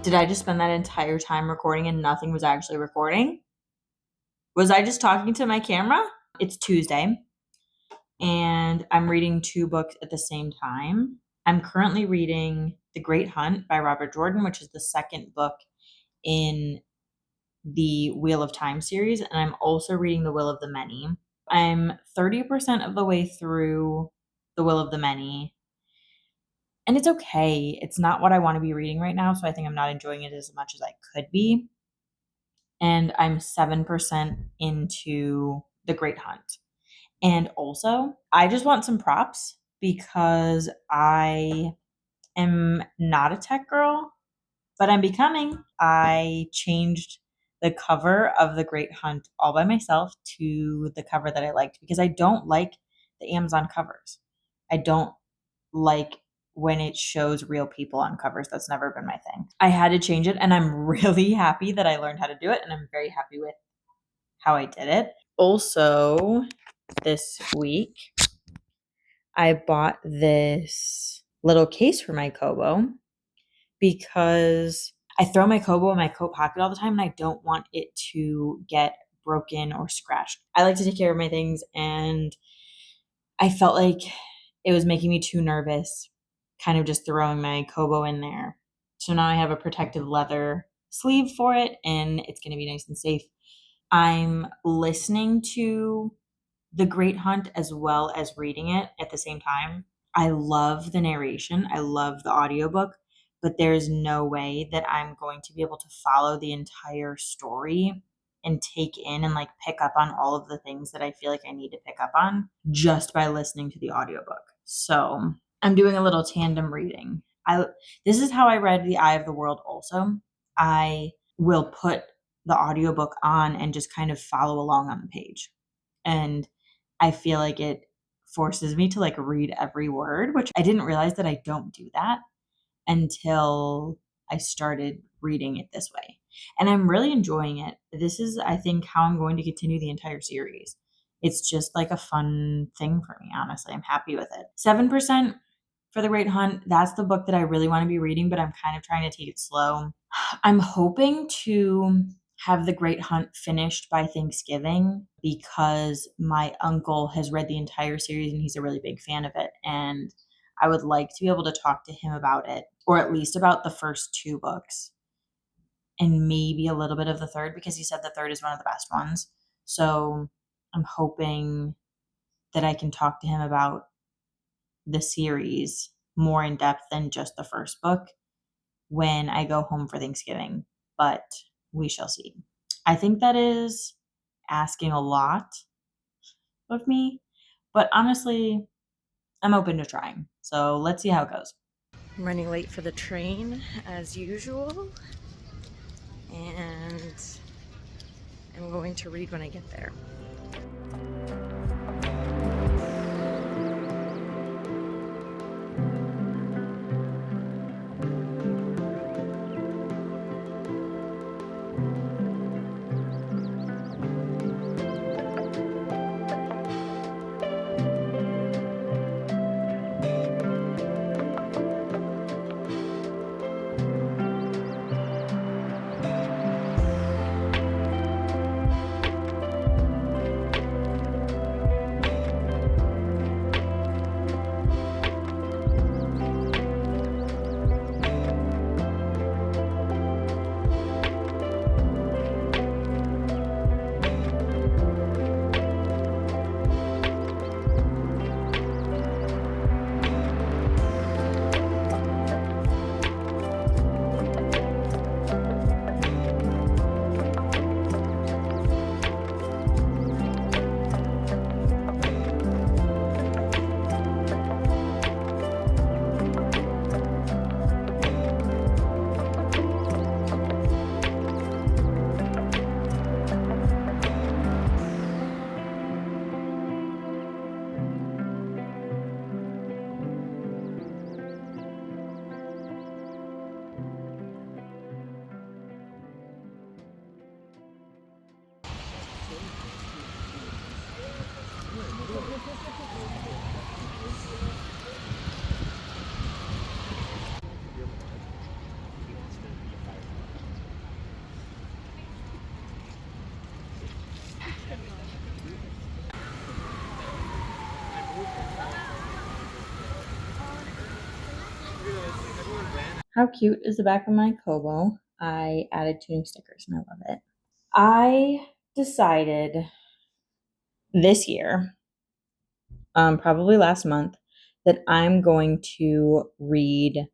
Did I just spend that entire time recording and nothing was actually recording? Was I just talking to my camera? It's Tuesday and I'm reading two books at the same time. I'm currently reading The Great Hunt by Robert Jordan, which is the second book in the Wheel of Time series, and I'm also reading The Will of the Many. I'm 30% of the way through The Will of the Many, and it's okay. It's not what I want to be reading right now, so I think I'm not enjoying it as much as I could be. And I'm 7% into The Great Hunt. And also, I just want some props because I am not a tech girl, but I'm becoming. I changed the cover of The Great Hunt all by myself to the cover that I liked because I don't like the Amazon covers. I don't like when it shows real people on covers. That's never been my thing. I had to change it, and I'm really happy that I learned how to do it, and I'm very happy with how I did it. Also, this week, I bought this little case for my Kobo because I throw my Kobo in my coat pocket all the time and I don't want it to get broken or scratched. I like to take care of my things, and I felt like it was making me too nervous, kind of just throwing my Kobo in there. So now I have a protective leather sleeve for it, and it's going to be nice and safe. I'm listening to The Great Hunt as well as reading it at the same time. I love the narration. I love the audiobook, but there's no way that I'm going to be able to follow the entire story and take in and like pick up on all of the things that I feel like I need to pick up on just by listening to the audiobook. So I'm doing a little tandem reading. This is how I read The Eye of the World also. I will put the audiobook on and just kind of follow along on the page. And I feel like it forces me to like read every word, which I didn't realize that I don't do that until I started reading it this way. And I'm really enjoying it. This is, I think, how I'm going to continue the entire series. It's just like a fun thing for me, honestly. I'm happy with it. 7% for The Great Hunt. That's the book that I really want to be reading, but I'm kind of trying to take it slow. I'm hoping to have The Great Hunt finished by Thanksgiving because my uncle has read the entire series and he's a really big fan of it. And I would like to be able to talk to him about it, or at least about the first two books and maybe a little bit of the third, because he said the third is one of the best ones. So I'm hoping that I can talk to him about the series more in depth than just the first book when I go home for Thanksgiving, but we shall see. I think that is asking a lot of me, but honestly, I'm open to trying. So let's see how it goes. I'm running late for the train as usual, and I'm going to read when I get there. How cute is the back of my Kobo? I added 2 new stickers and I love it. I decided this year, probably last month, that I'm going to read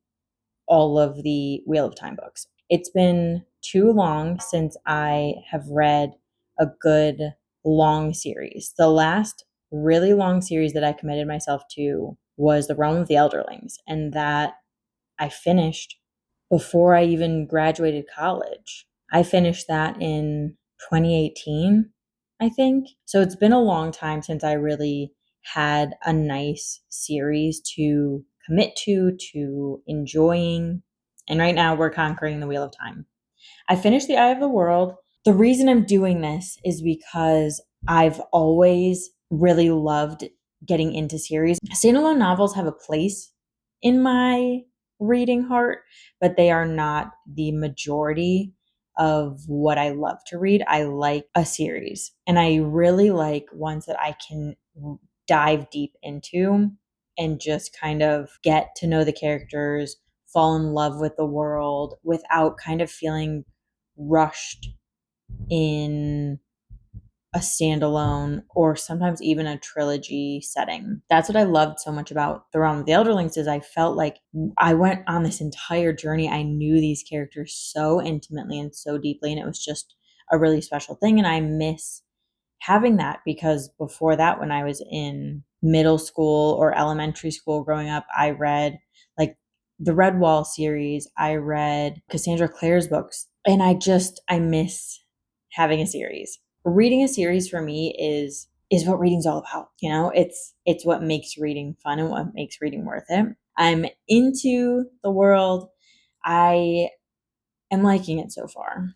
all of the Wheel of Time books. It's been too long since I have read a good long series. The last really long series that I committed myself to was The Realm of the Elderlings, and that I finished before I even graduated college. I finished that in 2018, I think. So it's been a long time since I really had a nice series to commit to enjoying. And right now we're conquering the Wheel of Time. I finished The Eye of the World. The reason I'm doing this is because I've always really loved getting into series. Standalone novels have a place in my reading heart, but they are not the majority of what I love to read. I like a series, and I really like ones that I can dive deep into and just kind of get to know the characters, fall in love with the world without kind of feeling rushed in a standalone or sometimes even a trilogy setting. That's what I loved so much about The Realm of the Elderlings is I felt like I went on this entire journey. I knew these characters so intimately and so deeply, and it was just a really special thing. And I miss having that because before that, when I was in middle school or elementary school growing up, I read like the Redwall series. I read Cassandra Clare's books, and I miss having a series. Reading a series for me is what reading's all about. You know, it's what makes reading fun and what makes reading worth it. I'm into the world. I am liking it so far.